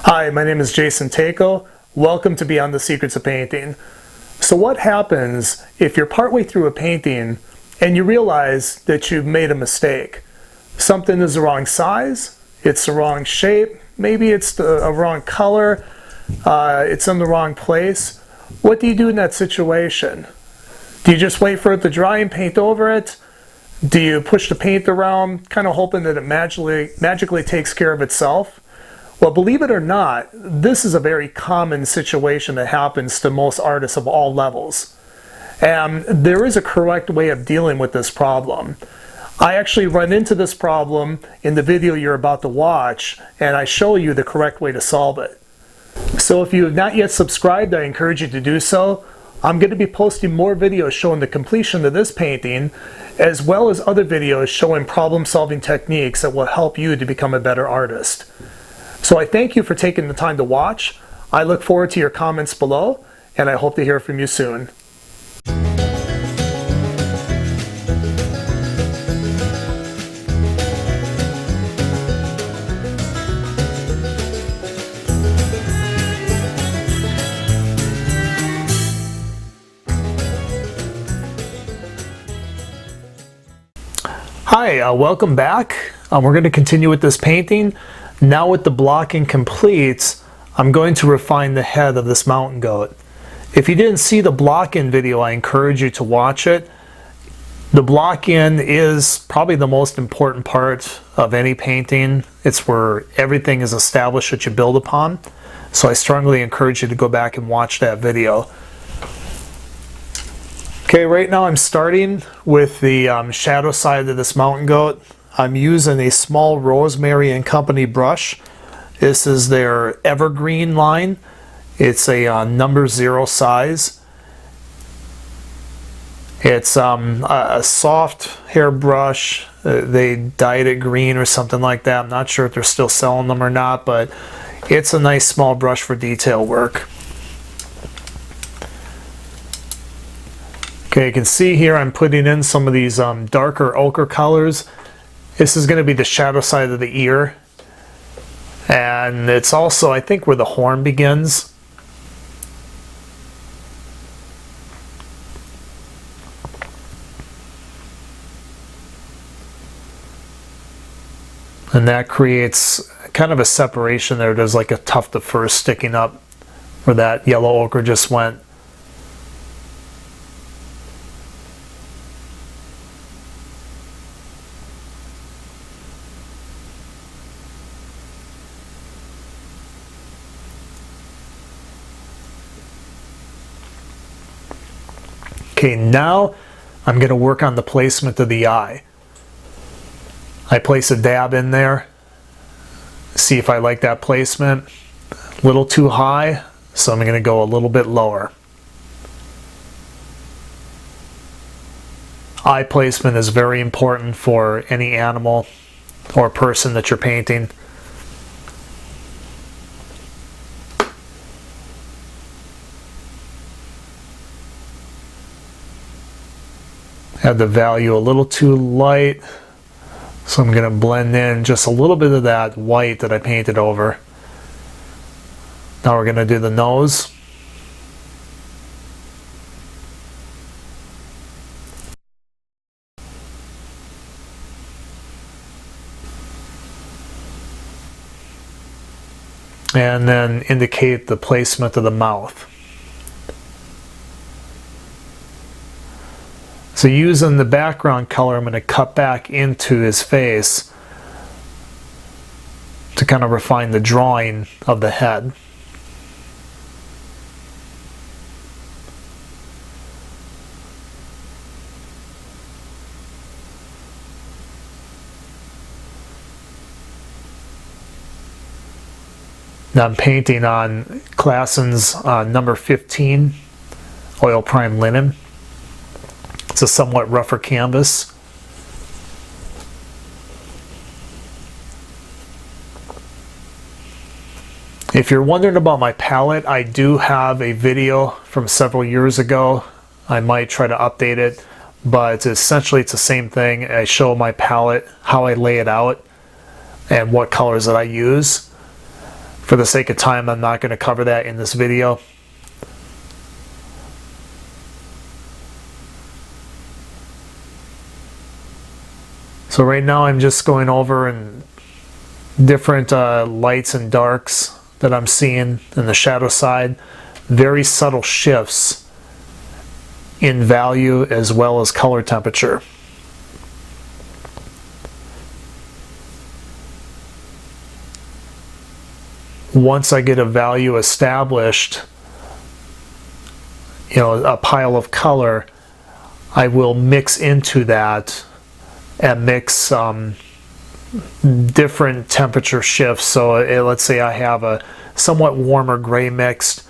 Hi, my name is Jason Tako. Welcome to Beyond the Secrets of Painting. So what happens if you're partway through a painting and you realize that you've made a mistake? Something is the wrong size, it's the wrong shape, maybe it's a wrong color, it's in the wrong place. What do you do in that situation? Do you just wait for it to dry and paint over it? Do you push the paint around, kind of hoping that it magically takes care of itself? Well, believe it or not, this is a very common situation that happens to most artists of all levels. And there is a correct way of dealing with this problem. I actually run into this problem in the video you're about to watch, and I show you the correct way to solve it. So if you have not yet subscribed, I encourage you to do so. I'm going to be posting more videos showing the completion of this painting, as well as other videos showing problem-solving techniques that will help you to become a better artist. So I thank you for taking the time to watch. I look forward to your comments below, and I hope to hear from you soon. Hi, welcome back. We're going to continue with this painting. Now with the blocking complete, I'm going to refine the head of this mountain goat. If you didn't see the block-in video, I encourage you to watch it. The block-in is probably the most important part of any painting. It's where everything is established that you build upon. So I strongly encourage you to go back and watch that video. Okay, right now I'm starting with the shadow side of this mountain goat. I'm using a small Rosemary and Company brush. This is their Evergreen line. It's a number 0 size. It's a soft hair brush. They dyed it green or something like that. I'm not sure if they're still selling them or not, but it's a nice small brush for detail work. Okay, you can see here I'm putting in some of these darker ochre colors. This is going to be the shadow side of the ear, and it's also, I think, where the horn begins. And that creates kind of a separation there. There's like a tuft of fur sticking up where that yellow ochre just went. Okay, now I'm going to work on the placement of the eye. I place a dab in there, see if I like that placement. A little too high, so I'm going to go a little bit lower. Eye placement is very important for any animal or person that you're painting. Had the value a little too light, so I'm going to blend in just a little bit of that white that I painted over. Now we're going to do the nose. And then indicate the placement of the mouth. So using the background color, I'm going to cut back into his face to kind of refine the drawing of the head. Now I'm painting on Classen's number 15 oil prime linen. It's a somewhat rougher canvas. If you're wondering about my palette, I do have a video from several years ago. I might try to update it, but essentially it's the same thing. I show my palette, how I lay it out, and what colors that I use. For the sake of time, I'm not going to cover that in this video. So right now I'm just going over and different lights and darks that I'm seeing in the shadow side. Very subtle shifts in value as well as color temperature. Once I get a value established, a pile of color, I will mix into that and mix different temperature shifts. So let's say I have a somewhat warmer gray mixed.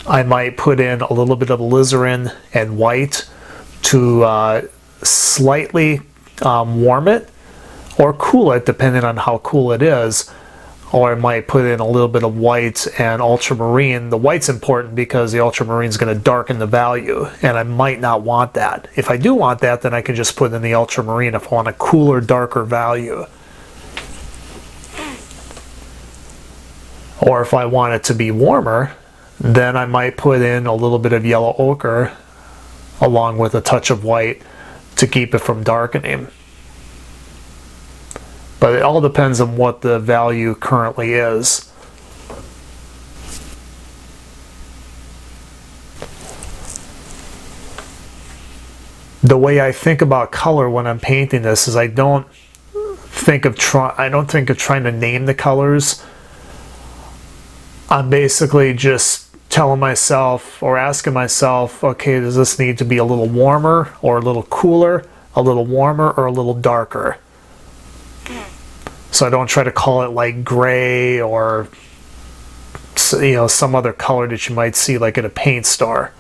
I might put in a little bit of alizarin and white to slightly warm it or cool it, depending on how cool it is. Or I might put in a little bit of white and ultramarine. The white's important because the ultramarine is going to darken the value, and I might not want that. If I do want that, then I can just put in the ultramarine if I want a cooler, darker value. Or if I want it to be warmer, then I might put in a little bit of yellow ochre along with a touch of white to keep it from darkening. But it all depends on what the value currently is. The way I think about color when I'm painting this is I don't think of trying to name the colors. I'm basically just telling myself or asking myself, okay, does this need to be a little warmer or a little cooler, a little warmer or a little darker? So I don't try to call it like gray or some other color that you might see like at a paint store.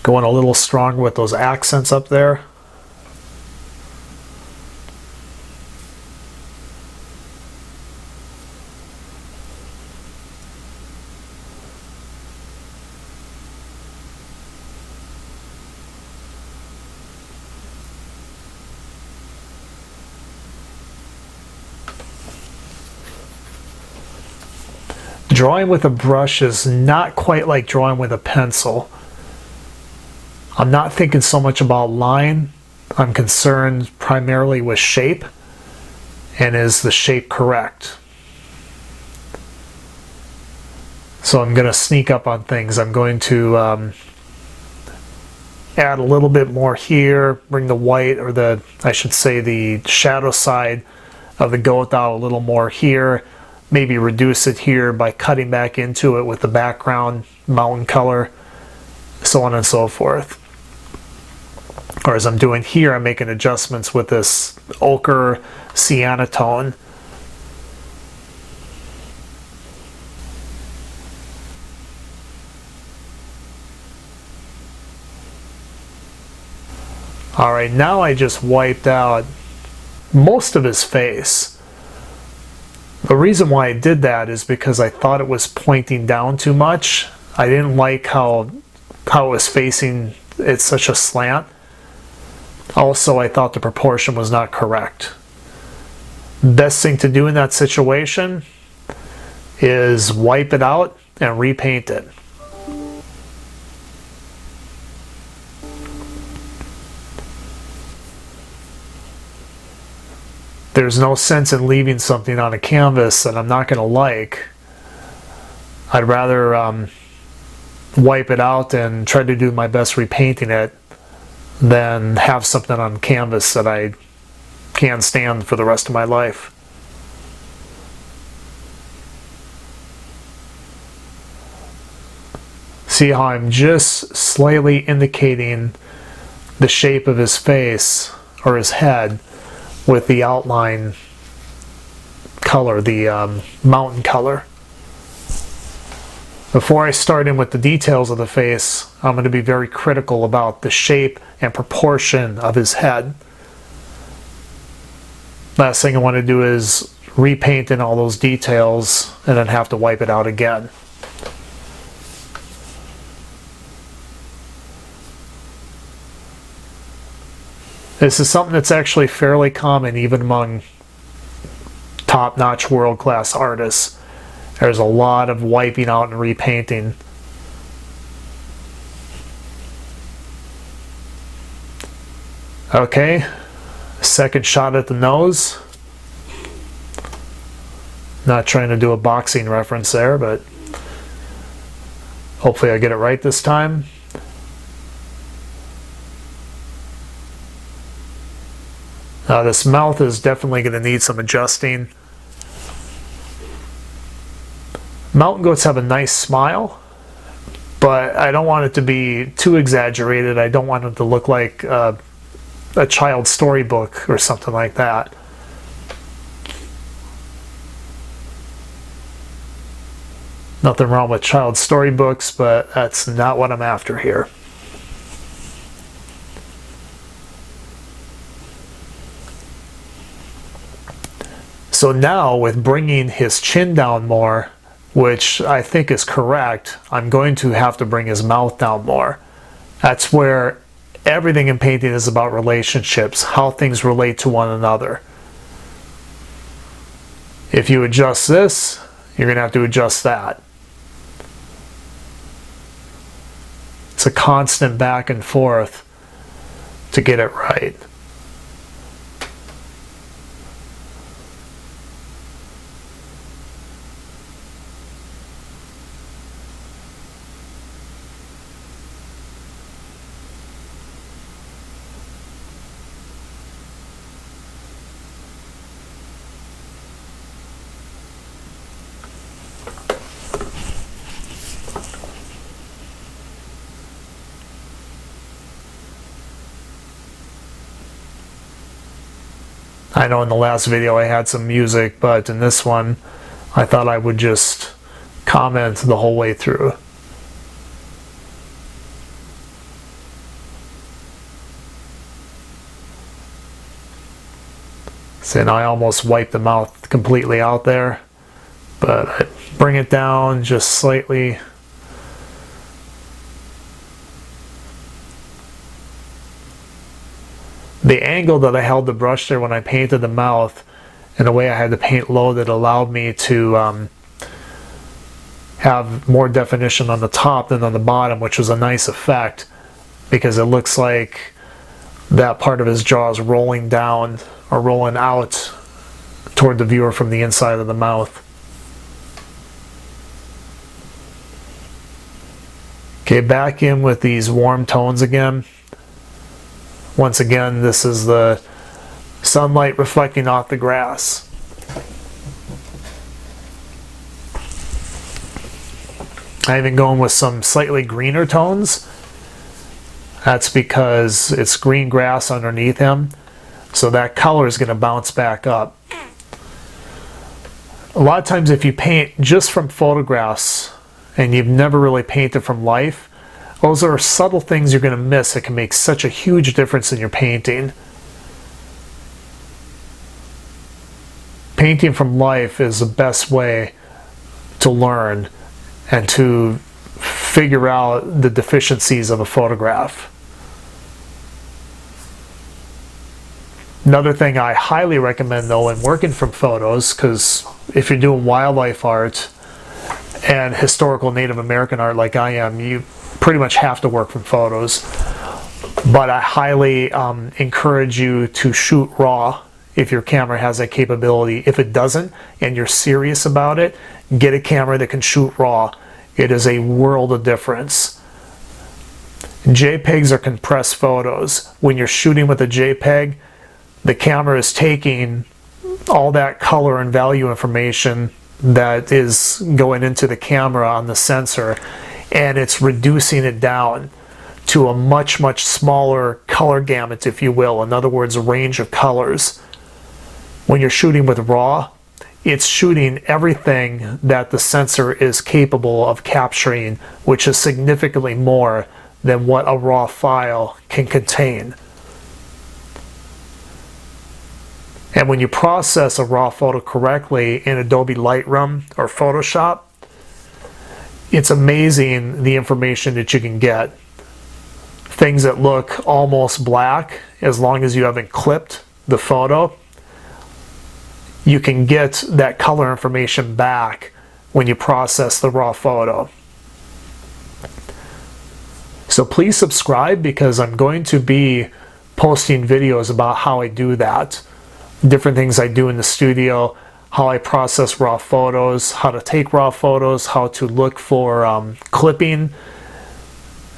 Going a little stronger with those accents up there. Drawing with a brush is not quite like drawing with a pencil. I'm not thinking so much about line. I'm concerned primarily with shape, and is the shape correct? So I'm going to sneak up on things. I'm going to add a little bit more here, bring the white, or I should say the shadow side of the goat out a little more here. Maybe reduce it here by cutting back into it with the background mountain color, so on and so forth. Or as I'm doing here, I'm making adjustments with this ochre sienna tone. Alright, now I just wiped out most of his face. The reason why I did that is because I thought it was pointing down too much. I didn't like how it was facing at such a slant. Also, I thought the proportion was not correct. Best thing to do in that situation is wipe it out and repaint it. There's no sense in leaving something on a canvas that I'm not going to like. I'd rather wipe it out and try to do my best repainting it than have something on canvas that I can't stand for the rest of my life. See how I'm just slightly indicating the shape of his face or his head with the outline color, the mountain color. Before I start in with the details of the face, I'm going to be very critical about the shape and proportion of his head. Last thing I want to do is repaint in all those details and then have to wipe it out again. This is something that's actually fairly common even among top-notch world-class artists. There's a lot of wiping out and repainting. Okay, second shot at the nose. Not trying to do a boxing reference there, but hopefully I get it right this time. This mouth is definitely going to need some adjusting. Mountain goats have a nice smile, but I don't want it to be too exaggerated. I don't want it to look like a child's storybook or something like that. Nothing wrong with child's storybooks, but that's not what I'm after here. So now, with bringing his chin down more, which I think is correct, I'm going to have to bring his mouth down more. That's where everything in painting is about relationships, how things relate to one another. If you adjust this, you're going to have to adjust that. It's a constant back and forth to get it right. I know in the last video I had some music, but in this one I thought I would just comment the whole way through. See, now I almost wiped the mouth completely out there, but I bring it down just slightly. The angle that I held the brush there when I painted the mouth and the way I had the paint loaded allowed me to have more definition on the top than on the bottom, which was a nice effect because it looks like that part of his jaw is rolling down or rolling out toward the viewer from the inside of the mouth. Okay, back in with these warm tones again. Once again, this is the sunlight reflecting off the grass. I'm even going with some slightly greener tones. That's because it's green grass underneath him, so that color is going to bounce back up. A lot of times if you paint just from photographs and you've never really painted from life, those are subtle things you're going to miss that can make such a huge difference in your painting. Painting from life is the best way to learn and to figure out the deficiencies of a photograph. Another thing I highly recommend though in working from photos, because if you're doing wildlife art and historical Native American art like I am, you pretty much have to work from photos. But I highly encourage you to shoot raw if your camera has that capability. If it doesn't and you're serious about it, get a camera that can shoot raw. It is a world of difference. JPEGs are compressed photos. When you're shooting with a JPEG, the camera is taking all that color and value information that is going into the camera on the sensor, and it's reducing it down to a much, much smaller color gamut, if you will. In other words, a range of colors. When you're shooting with RAW, it's shooting everything that the sensor is capable of capturing, which is significantly more than what a RAW file can contain. And when you process a RAW photo correctly in Adobe Lightroom or Photoshop, it's amazing the information that you can get. things that look almost black, as long as you haven't clipped the photo, you can get that color information back when you process the raw photo. So please subscribe, because I'm going to be posting videos about how I do that. Different things I do in the studio, how I process raw photos, how to take raw photos, how to look for clipping,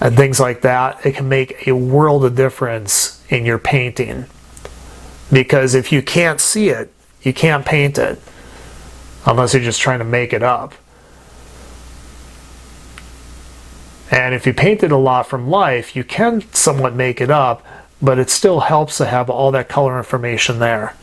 and things like that. It can make a world of difference in your painting. Because if you can't see it, you can't paint it. Unless you're just trying to make it up. And if you paint it a lot from life, you can somewhat make it up, but it still helps to have all that color information there.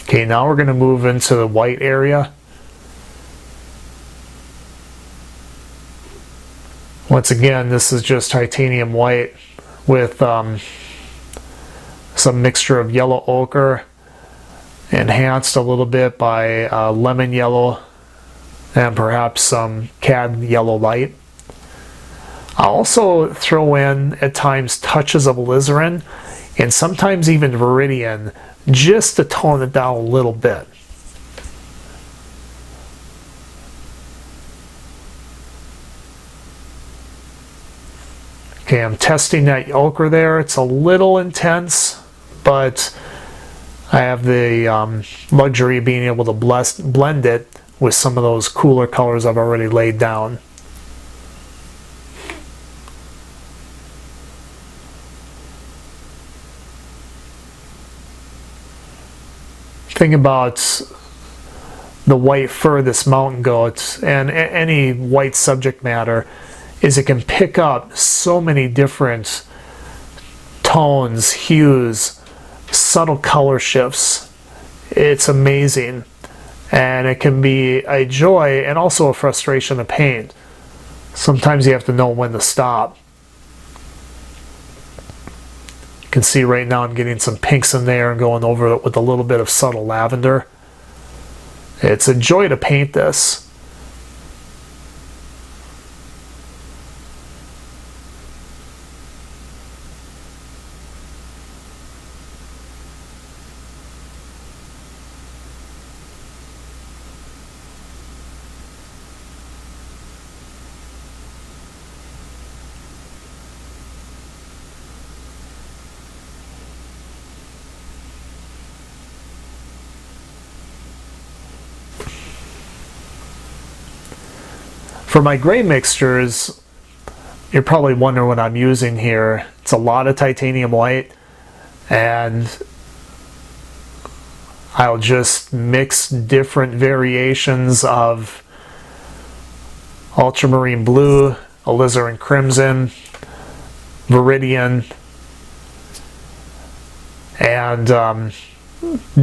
Okay, now we're going to move into the white area. Once again, this is just titanium white with some mixture of yellow ochre, enhanced a little bit by lemon yellow and perhaps some cad yellow light. I'll also throw in at times touches of alizarin and sometimes even viridian, just to tone it down a little bit. Okay, I'm testing that ochre there. It's a little intense, but I have the luxury of being able to blend it with some of those cooler colors I've already laid down. Thing about the white fur of this mountain goat and any white subject matter is it can pick up so many different tones, hues, subtle color shifts. It's amazing, and it can be a joy and also a frustration to paint. Sometimes you have to know when to stop. You can see right now I'm getting some pinks in there and going over it with a little bit of subtle lavender. It's a joy to paint this. For my gray mixtures, you're probably wondering what I'm using here. It's a lot of titanium white, and I'll just mix different variations of ultramarine blue, alizarin crimson, viridian, and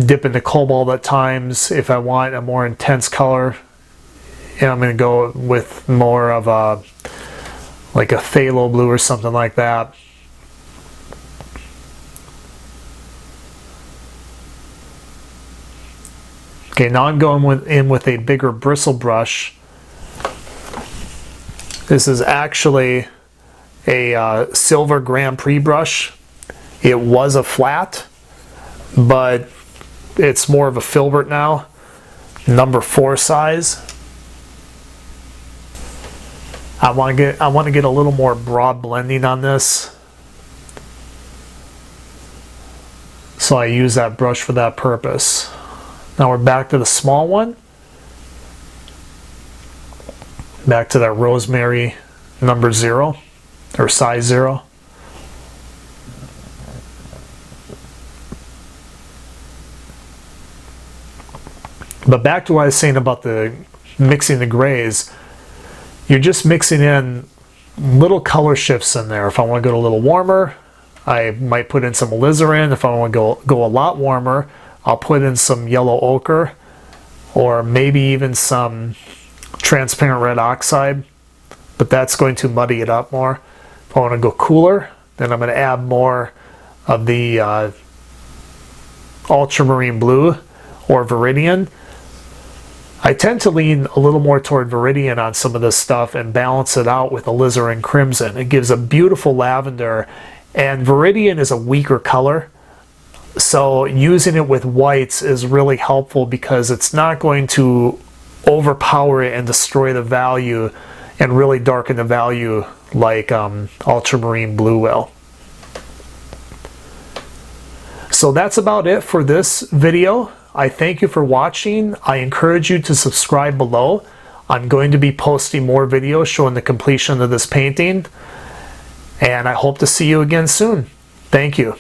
dip into cobalt at times if I want a more intense color. And I'm going to go with more of a like a phthalo blue or something like that. Okay, now I'm going in with a bigger bristle brush. This is actually a silver Grand Prix brush. It was a flat, but it's more of a filbert now, number 4 size. I want to get a little more broad blending on this, so I use that brush for that purpose. Now we're back to the small one, back to that rosemary number 0 or size 0. But back to what I was saying about the mixing the grays. You're just mixing in little color shifts in there. If I want to go a little warmer, I might put in some alizarin. If I want to go a lot warmer, I'll put in some yellow ochre, or maybe even some transparent red oxide, but that's going to muddy it up more. If I want to go cooler, then I'm going to add more of the ultramarine blue or Viridian. I tend to lean a little more toward Viridian on some of this stuff and balance it out with alizarin crimson. It gives a beautiful lavender, and Viridian is a weaker color, so using it with whites is really helpful because it's not going to overpower it and destroy the value and really darken the value like ultramarine blue will. So that's about it for this video. I thank you for watching. I encourage you to subscribe below. I'm going to be posting more videos showing the completion of this painting, and I hope to see you again soon. Thank you.